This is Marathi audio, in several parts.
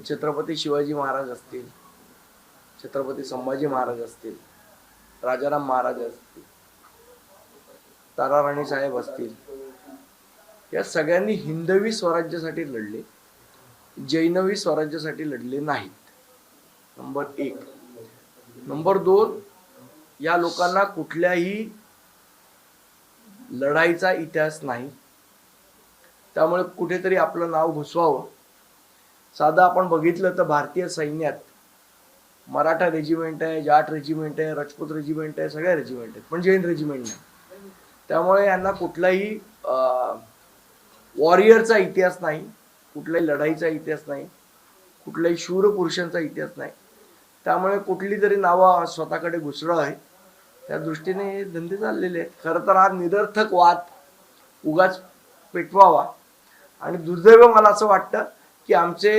छत्रपती शिवाजी महाराज असतील, छत्रपती संभाजी महाराज असतील, राजाराम महाराज असतील, ताराराणी साहेब असतील, या सगळ्यांनी हिंदवी स्वराज्यासाठी लढले, जैनवी स्वराज्यासाठी लढले नाहीत. नंबर 1. नंबर 2, या लोकांना कुठल्याही लढाईचा इतिहास नाही. त्यामुळे कुठेतरी आपलं नाव घुसवावं. साधं आपण बघितलं तर भारतीय सैन्यात मराठा रेजिमेंट आहे, जाट रेजिमेंट आहे, राजपूत रेजिमेंट आहे, सगळ्या रेजिमेंट आहेत, पण जैन रेजिमेंट नाही. त्यामुळे यांना कुठलाही वॉरियरचा इतिहास नाही, कुठल्याही लढाईचा इतिहास नाही, कुठल्याही शूर पुरुषांचा इतिहास नाही. त्यामुळे कुठली तरी नावं स्वतःकडे घुसळं आहे, त्या दृष्टीने धंदे चाललेले आहेत. खरं तर हा निरर्थक वाद उगाच पेटवावा. आणि दुर्दैव मला असं वाटतं की आमचे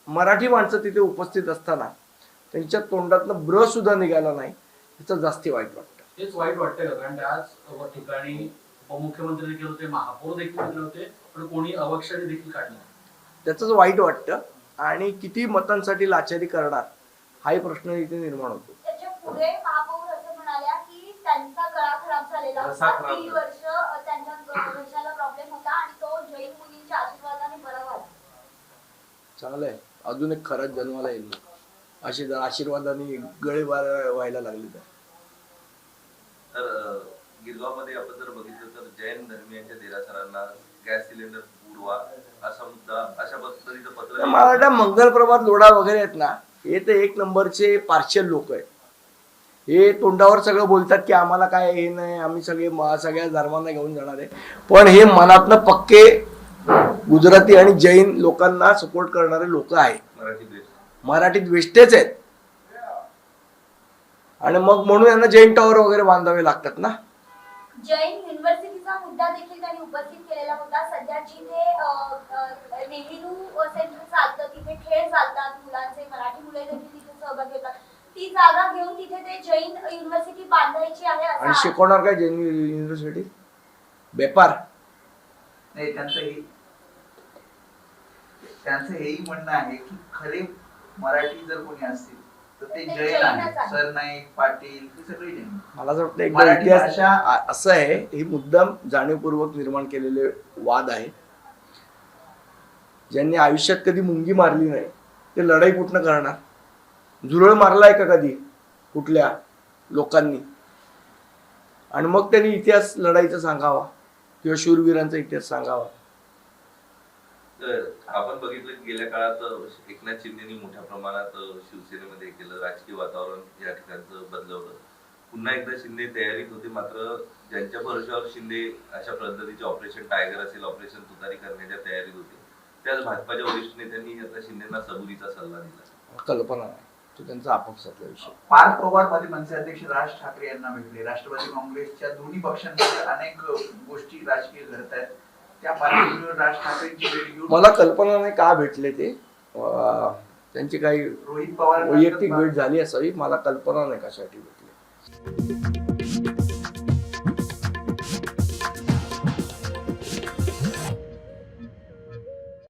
मराठी माणसं तिथे उपस्थित असताना त्यांच्या तोंडातनं ब्र सुद्धा निघाला नाही, याचं जास्ती वाईट वाटतं. हेच वाईट वाटतंय का? कारण त्याच ठिकाणी उपमुख्यमंत्री देखील होते, महापौर देखील होते, पण कोणी अवक्षाने देखील काढलं. त्याचंच वाईट वाटतं. आणि किती मतांसाठी लाचारी करणार हाही प्रश्न इथे निर्माण होतो. त्याच्या पुढे महापौर असं म्हणाल्या की त्यांचा गळा खराब झालेला होता, 3 वर्ष त्यांच्या घशाला प्रॉब्लेम होता आणि तो जैन मुलींच्या आशीर्वादाने बरा झाला. चांगलं आहे, अजून एक खरंच जन्माला येईल. अशी जर आशीर्वादाने गळे व्हायला लागले तर गिरगावमध्ये आपण जर बघितलं तर जैन धर्मियांच्या देरासरांना गॅस सिलेंडर पुरवा असा मुद्दा, अशा पद्धतीचं पत्र. मला वाटतं मंगलप्रभात लोढा वगैरे आहेत ना, हे तर 1 नंबरचे पार्शियल लोक आहेत. हे तोंडावर सगळं बोलतात की आम्हाला काय हे नाही, आम्ही सगळ्या धर्मांना घेऊन जाणार आहे, पण हे मनातनं पक्के गुजराती आणि जैन लोकांना सपोर्ट करणारे लोक आहेत. मराठी द्वेष्टेच आहेत. आणि मग म्हणून यांना जैन टॉवर वगैरे बांधावे लागतात ना. जैन युनिव्हर्सिटीचा मुद्दा देखील त्यांनी उपस्थित केलेला होता. सध्या जिथे नेहरू सेंटर चालतं, तिथे खेळ चालतात मुलांचे, मराठी मुले देखील तिथे सहभाग घेतात. ती जागा घेऊन तिथे ते जैन युनिव्हर्सिटी बांधायची आहे. आणि शिकवणार काय जैन युनिव्हर्सिटी? बेपार नाही. त्यांचं हेही म्हणणं आहे की खरे मराठी जर कोणी असतील तर ते जैन आहे. सरनाईक, पाटील हे सगळे जैन. मला असं वाटतं एकदा इतिहास असं आहे, ही मुद्दाम जाणीवपूर्वक निर्माण केलेले वाद आहे. ज्यांनी आयुष्यात कधी मुंगी मारली नाही ते लढाई कुठनं करणार? झुरळ मारलाय का कधी कुठल्या लोकांनी? आणि मग त्यांनी इतिहास लढाईचा सांगावा किंवा शूरवीरांचा इतिहास सांगावा. आपण बघितलं की गेल्या काळात एकनाथ शिंदेनी मोठ्या प्रमाणात शिवसेनेमध्ये केलं, राजकीय वातावरण या ठिकाणचं बदलवलं. पुन्हा एकदा शिंदे तयारीत होते, मात्र ज्यांच्या भरोश्यावर शिंदे अशा पद्धतीचे ऑपरेशन टायगर असेल, ऑपरेशन तुतारी करण्याच्या तयारीत होते, त्याच भाजपाच्या वरिष्ठ नेत्यांनी आता शिंदेना सबुरीचा सल्ला दिला. कल्पना नाही, तो त्यांचा आपापसातला विषय. पार्थ पवार मध्ये मनसे अध्यक्ष राज ठाकरे यांना भेटले. राष्ट्रवादी काँग्रेसच्या दोन्ही पक्षांमध्ये अनेक गोष्टी राजकीय घडत आहेत. त्या पार्श्वभूमीवर राज ठाकरेंची भेट घेऊन मला कल्पना नाही का भेटले ते. त्यांची काही रोहित पवार वैयक्तिक भेट झाली असावी, मला कल्पना नाही कशासाठी भेटले.